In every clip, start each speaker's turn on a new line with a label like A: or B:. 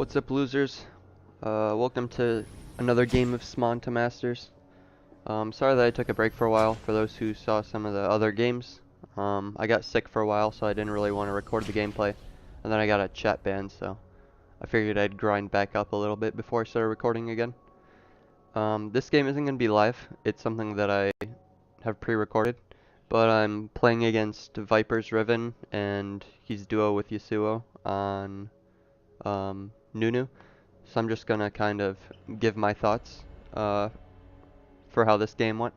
A: What's up, losers? Welcome to another game of Smon to Masters. Sorry that I took a break for a while. For those who saw some of the other games, I got sick for a while, so I didn't really want to record the gameplay. And then I got a chat ban, so I figured I'd grind back up a little bit before I started recording again. This game isn't going to be live. It's something that I have pre-recorded, but I'm playing against Viper's Riven, and he's duo with Yassuo on Nunu. So I'm just gonna kind of give my thoughts for how this game went.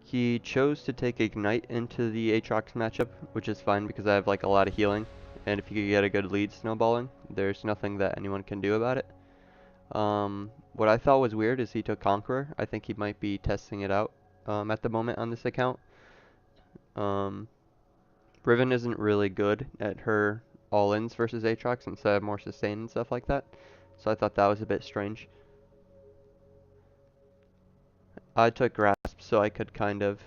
A: He chose to take Ignite into the Aatrox matchup, which is fine because I have like a lot of healing, and if you could get a good lead snowballing, there's nothing that anyone can do about it. What I thought was weird is he took Conqueror. I think he might be testing it out at the moment on this account. Riven isn't really good at her all-ins versus Aatrox since I have more sustain and stuff like that. So I thought that was a bit strange. I took Grasp so I could kind of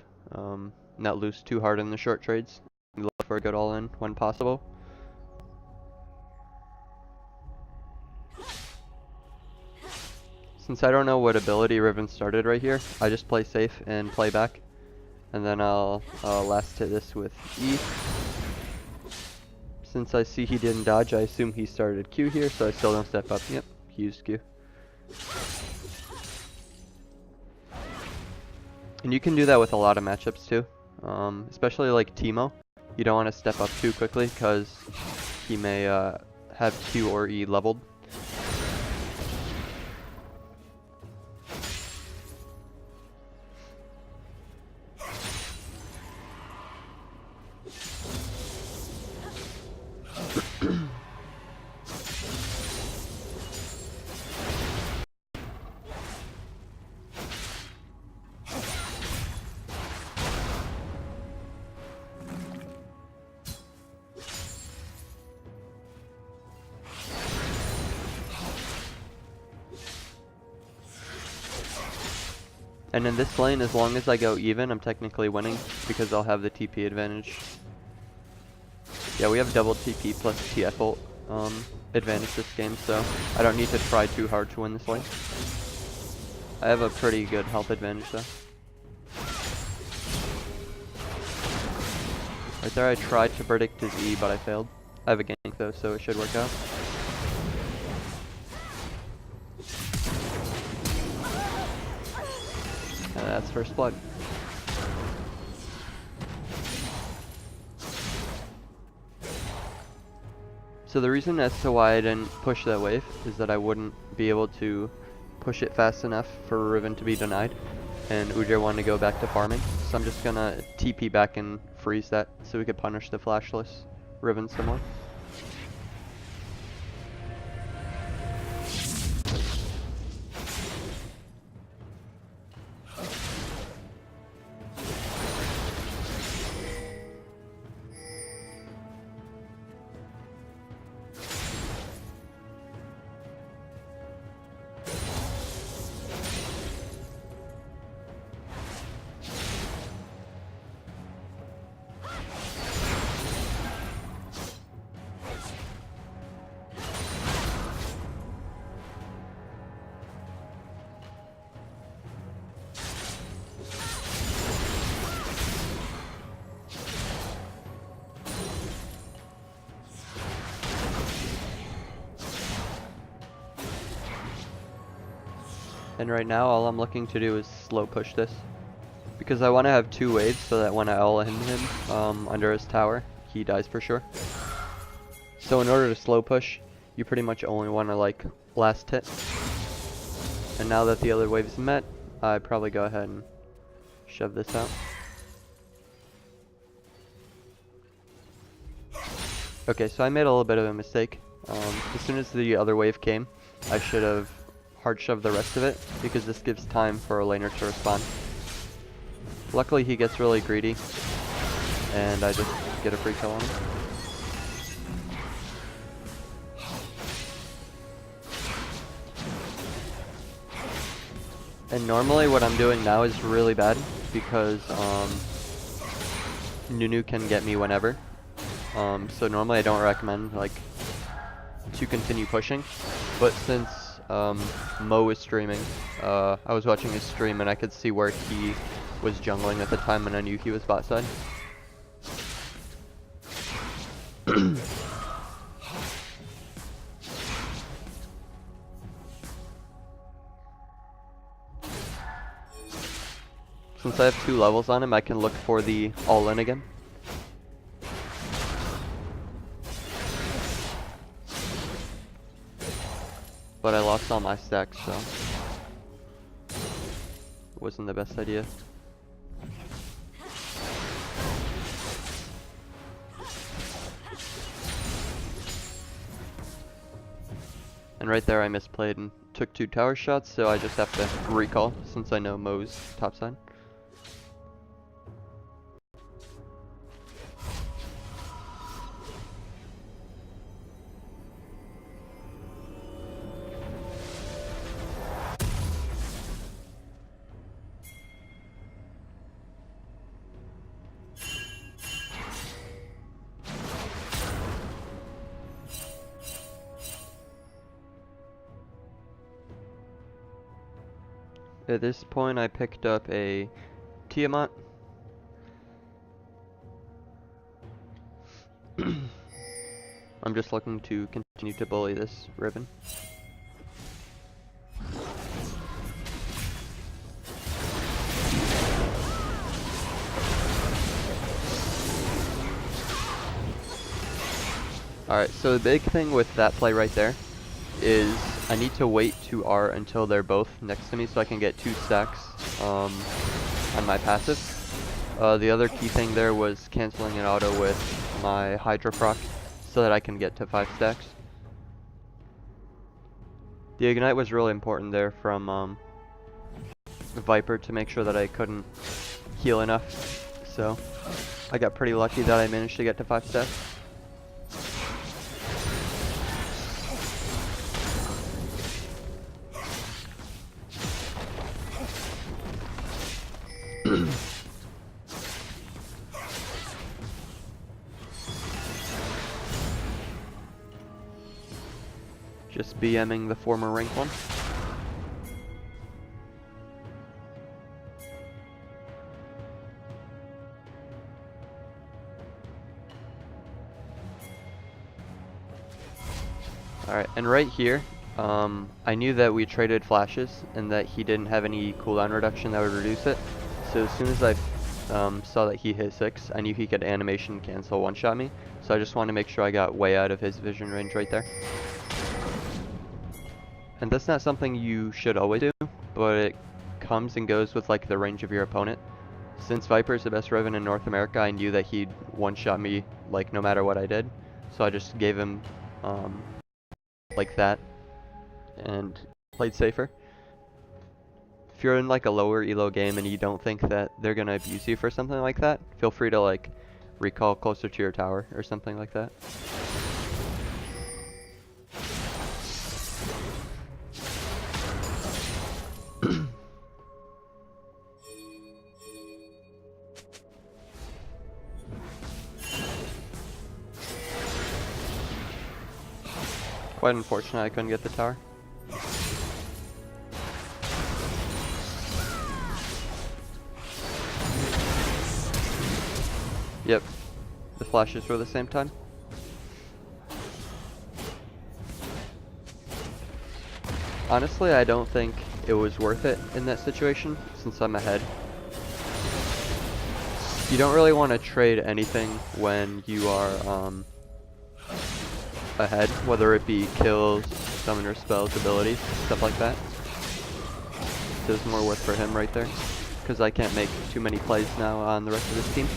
A: not lose too hard in the short trades and look for a good all-in when possible. Since I don't know what ability Riven started right here, I just play safe and play back. And then I'll last hit this with E. Since I see he didn't dodge, I assume he started Q here, so I still don't step up. Yep, he used Q. And you can do that with a lot of matchups too, especially like Teemo. You don't want to step up too quickly because he may have Q or E leveled. And in this lane, as long as I go even, I'm technically winning because I'll have the TP advantage. Yeah, we have double TP plus TF ult advantage this game, so I don't need to try too hard to win this lane. I have a pretty good health advantage though. Right there I tried to predict his E, but I failed. I have a gank though, so it should work out. That's first blood. So the reason as to why I didn't push that wave is that I wouldn't be able to push it fast enough for Riven to be denied, and Udyr wanted to go back to farming, so I'm just gonna TP back and freeze that so we could punish the flashless Riven some more. And right now all I'm looking to do is slow push this, because I want to have two waves so that when I all-in him under his tower, he dies for sure. So in order to slow push, you pretty much only want to like last hit. And now that the other wave is met, I probably go ahead and shove this out. Okay, so I made a little bit of a mistake. As soon as the other wave came, I should have hard shove the rest of it, because this gives time for a laner to respond. Luckily he gets really greedy, and I just get a free kill on him. And normally what I'm doing now is really bad, because Nunu can get me whenever. So normally I don't recommend like to continue pushing, but since Mo was streaming, I was watching his stream and I could see where he was jungling at the time and I knew he was bot side. Since I have 2 levels on him, I can look for the all-in again. But I lost all my stacks, so it wasn't the best idea. And right there I misplayed and took 2 tower shots, so I just have to recall since I know Mo's topside. At this point I picked up a Tiamat. I'm just looking to continue to bully this Riven. Alright, so the big thing with that play right there is I need to wait to R until they're both next to me so I can get 2 stacks on my passive. The other key thing there was canceling an auto with my Hydra proc so that I can get to 5 stacks. The Ignite was really important there from Viper to make sure that I couldn't heal enough, so I got pretty lucky that I managed to get to 5 stacks. Just BMing the former rank 1. Alright, and right here, I knew that we traded flashes and that he didn't have any cooldown reduction that would reduce it. So as soon as I saw that he hit 6, I knew he could animation cancel one-shot me. So I just wanted to make sure I got way out of his vision range right there. And that's not something you should always do, but it comes and goes with like the range of your opponent. Since Viper is the best Riven in North America, I knew that he'd one-shot me like no matter what I did. So I just gave him like that and played safer. If you're in like a lower elo game and you don't think that they're gonna abuse you for something like that, feel free to like recall closer to your tower or something like that. Quite unfortunate I couldn't get the tower. Yep, the flashes were the same time. Honestly, I don't think it was worth it in that situation, since I'm ahead. You don't really want to trade anything when you are ahead, whether it be kills, summoner spells, abilities, stuff like that. There's more worth for him right there, because I can't make too many plays now on the rest of this team.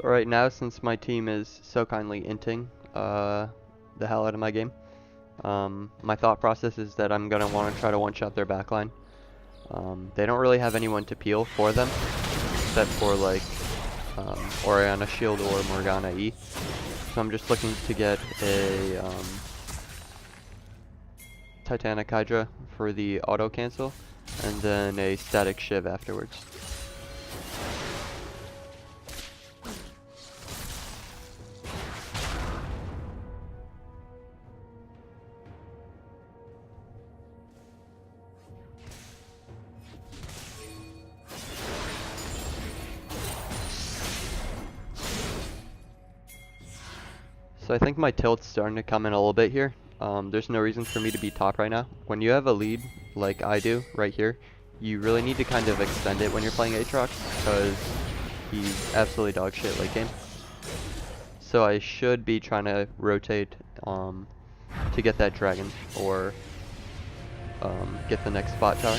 A: Right now, since my team is so kindly inting the hell out of my game, my thought process is that I'm going to want to try to one-shot their backline. They don't really have anyone to peel for them, except for like Oriana Shield or Morgana E. So I'm just looking to get a Titanic Hydra for the auto cancel, and then a static Shiv afterwards. So I think my tilt's starting to come in a little bit here. There's no reason for me to be top right now. When you have a lead, like I do, right here, you really need to kind of extend it when you're playing Aatrox, because he's absolutely dog shit late game. So I should be trying to rotate to get that dragon, or get the next bot tower.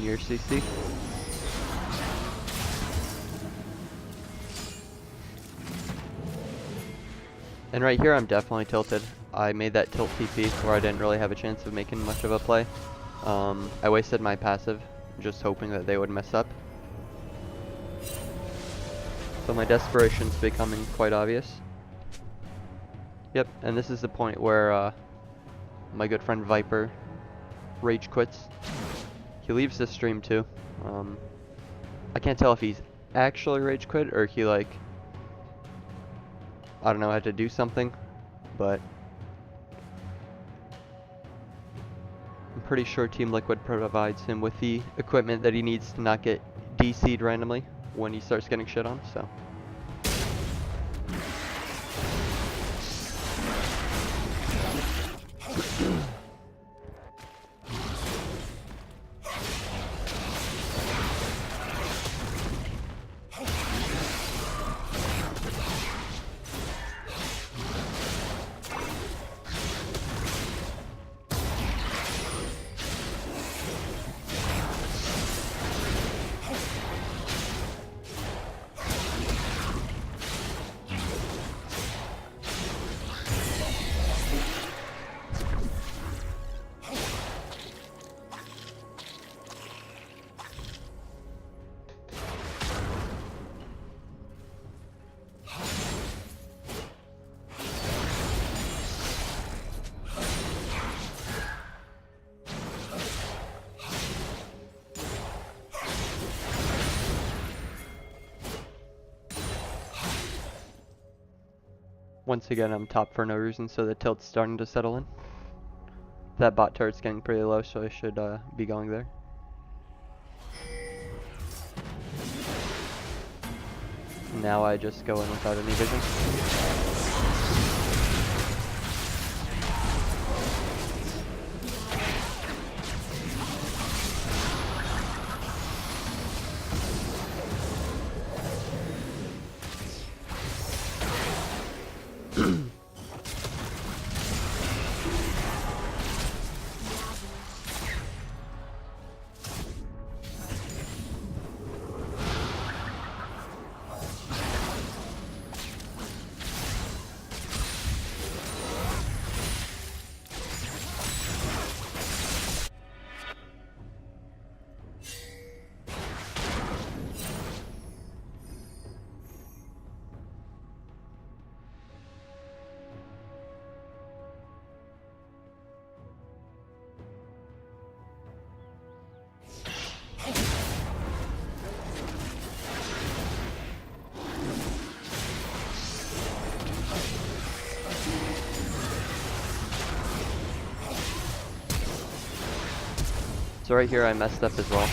A: Year CC. And right here I'm definitely tilted. I made that tilt TP where I didn't really have a chance of making much of a play. I wasted my passive just hoping that they would mess up. So my desperation's becoming quite obvious. Yep, and this is the point where my good friend Viper rage quits. He leaves the stream too. I can't tell if he's actually rage quit or he like, I don't know, had to do something, but I'm pretty sure Team Liquid provides him with the equipment that he needs to not get DC'd randomly when he starts getting shit on, so. Once again, I'm top for no reason, so the tilt's starting to settle in. That bot turret's getting pretty low, so I should be going there. Now I just go in without any vision. So right here I messed up as well.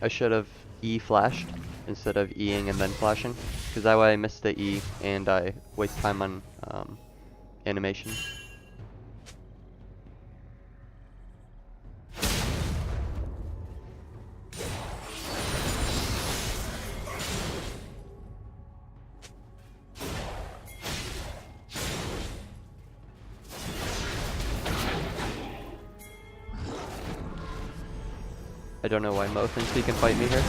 A: I should have E flashed instead of Eing and then flashing, because that way I missed the E and I waste time on animation. I don't know why Mo thinks he can fight me here.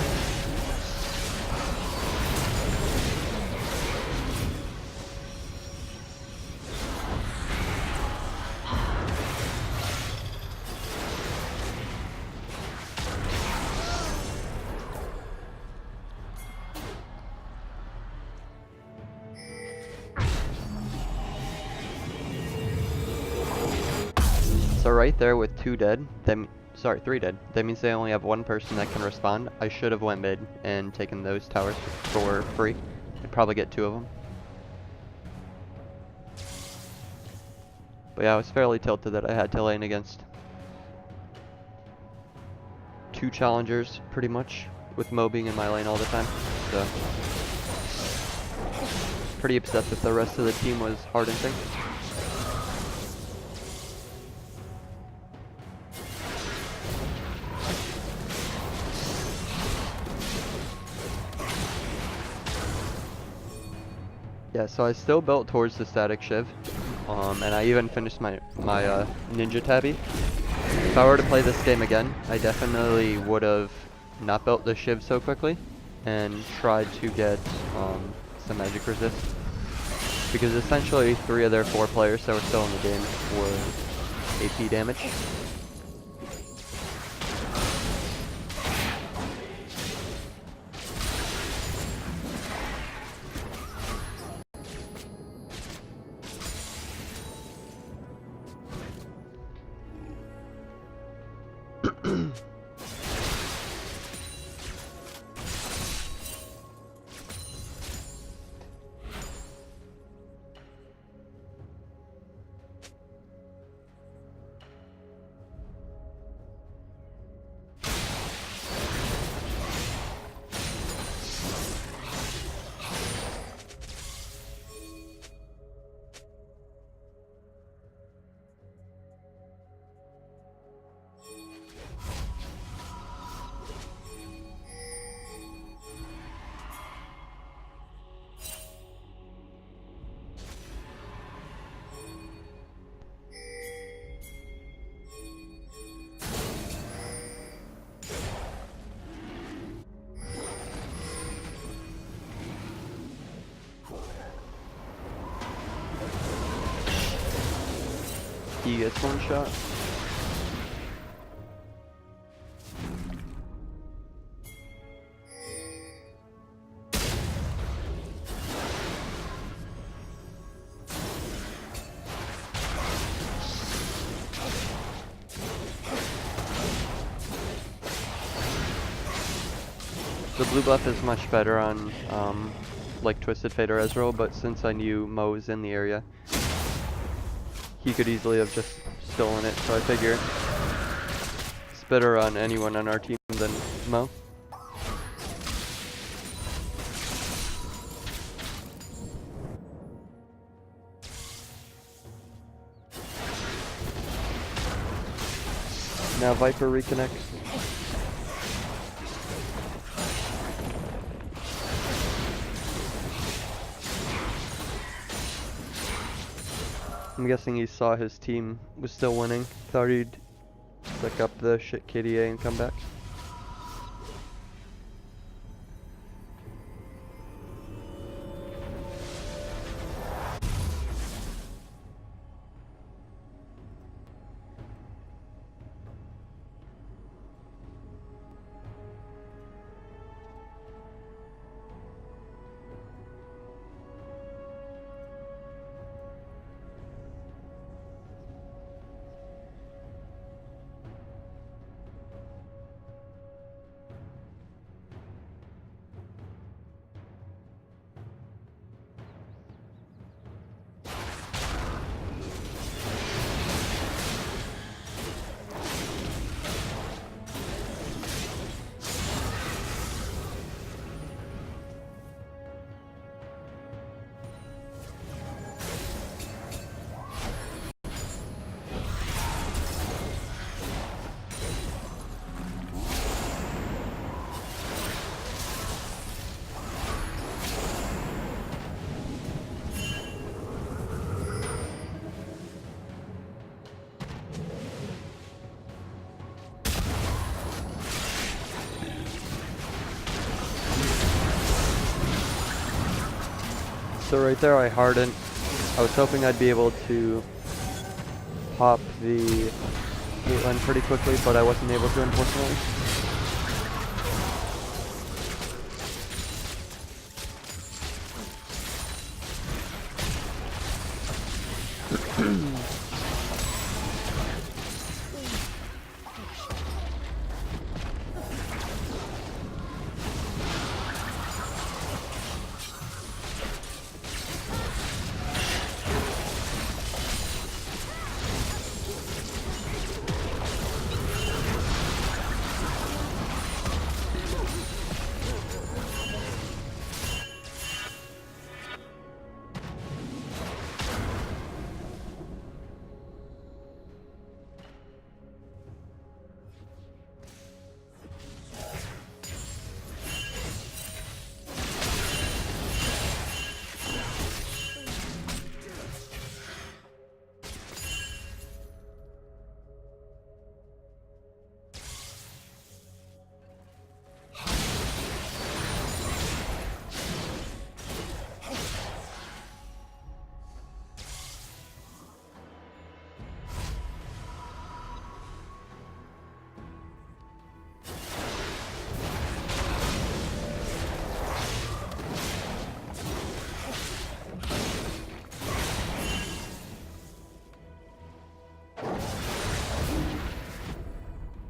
A: So right there with 2 dead, sorry, 3 dead, that means they only have 1 person that can respond. I should have went mid and taken those towers for free. I'd probably get 2 of them. But yeah, I was fairly tilted that I had to lane against 2 challengers, pretty much, with Mo being in my lane all the time. So, pretty upset that the rest of the team was hardenting. Yeah, so I still built towards the static shiv, and I even finished my ninja tabby. If I were to play this game again, I definitely would have not built the shiv so quickly and tried to get some magic resist, because essentially 3 of their 4 players that were still in the game were AP damage. He gets 1 shot. The blue buff is much better on like Twisted Fate or Ezreal, but since I knew Mo was in the area, he could easily have just stolen it, so I figure it's better on anyone on our team than Mo. Now Viper reconnects. I'm guessing he saw his team was still winning. Thought he'd pick up the shit KDA and come back. So right there I hardened. I was hoping I'd be able to pop the Caitlyn pretty quickly, but I wasn't able to, unfortunately.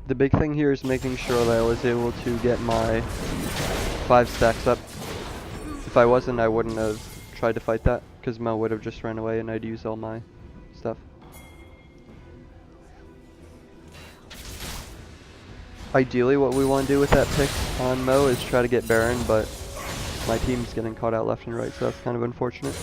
A: The big thing here is making sure that I was able to get my 5 stacks up. If I wasn't, I wouldn't have tried to fight that, because Mo would have just ran away and I'd use all my stuff. Ideally what we want to do with that pick on Mo is try to get Baron, but my team's getting caught out left and right, so that's kind of unfortunate.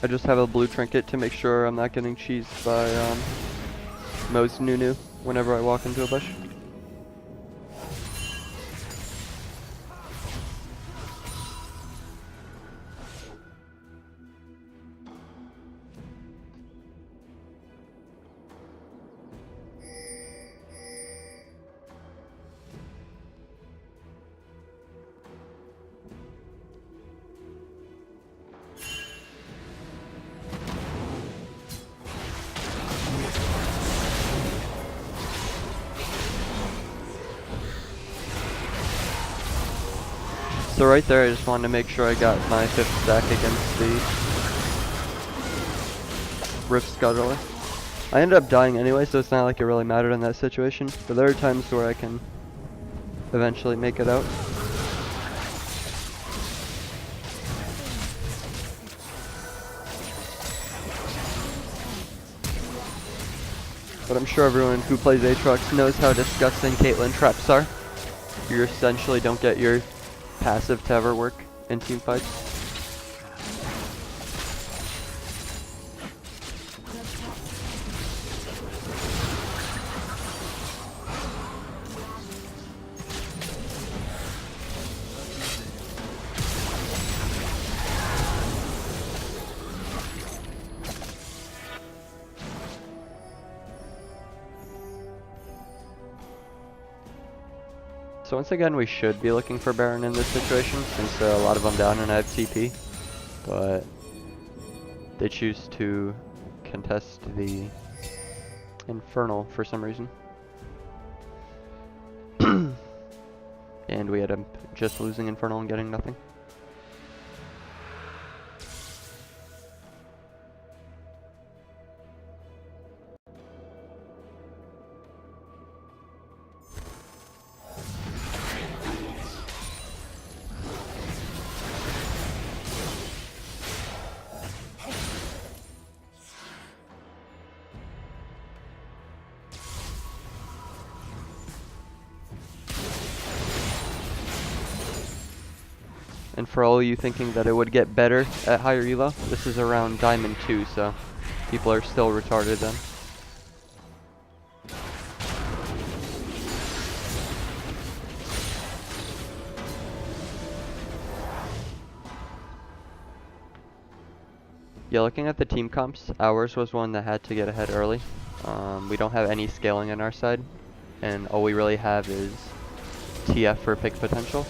A: I just have a blue trinket to make sure I'm not getting cheesed by Mo's Nunu whenever I walk into a bush. So right there, I just wanted to make sure I got my 5th stack against the Rift Scuttler. I ended up dying anyway, so it's not like it really mattered in that situation. But there are times where I can eventually make it out. But I'm sure everyone who plays Aatrox knows how disgusting Caitlyn traps are. You essentially don't get your passive to ever work in team fights. So once again, we should be looking for Baron in this situation, since a lot of them down and I have TP. But they choose to contest the Infernal for some reason. And we end up just losing Infernal and getting nothing. And for all you thinking that it would get better at higher elo, this is around Diamond 2, so people are still retarded then. Yeah, looking at the team comps, ours was one that had to get ahead early. We don't have any scaling on our side, and all we really have is TF for pick potential.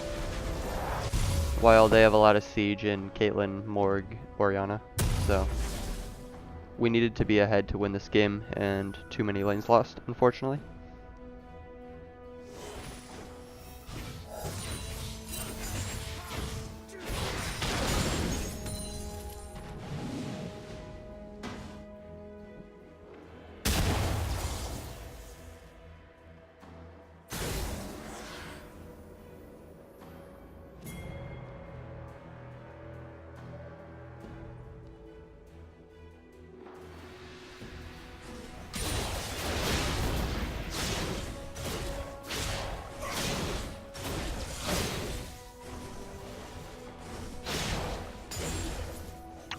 A: While they have a lot of Siege in Caitlyn, Morg, Orianna, so we needed to be ahead to win this game, and too many lanes lost, unfortunately.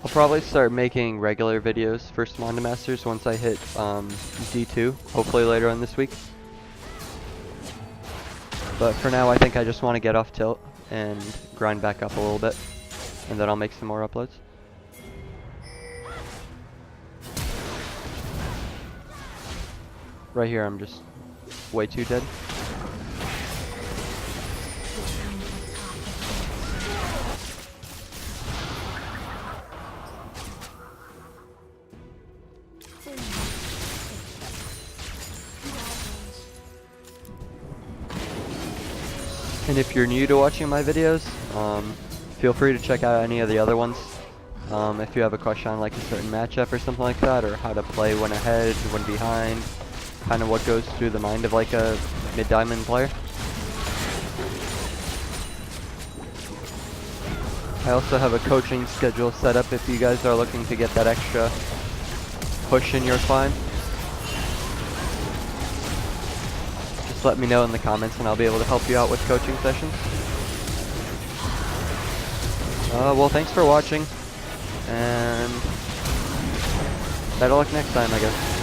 A: I'll probably start making regular videos for Smon Masters once I hit D2, hopefully later on this week. But for now, I think I just want to get off tilt and grind back up a little bit, and then I'll make some more uploads. Right here, I'm just way too dead. And if you're new to watching my videos, feel free to check out any of the other ones. If you have a question on like a certain matchup or something like that, or how to play when ahead, when behind, kind of what goes through the mind of like a mid-diamond player. I also have a coaching schedule set up if you guys are looking to get that extra push in your climb. Just let me know in the comments and I'll be able to help you out with coaching sessions. Well, thanks for watching, and better luck next time, I guess.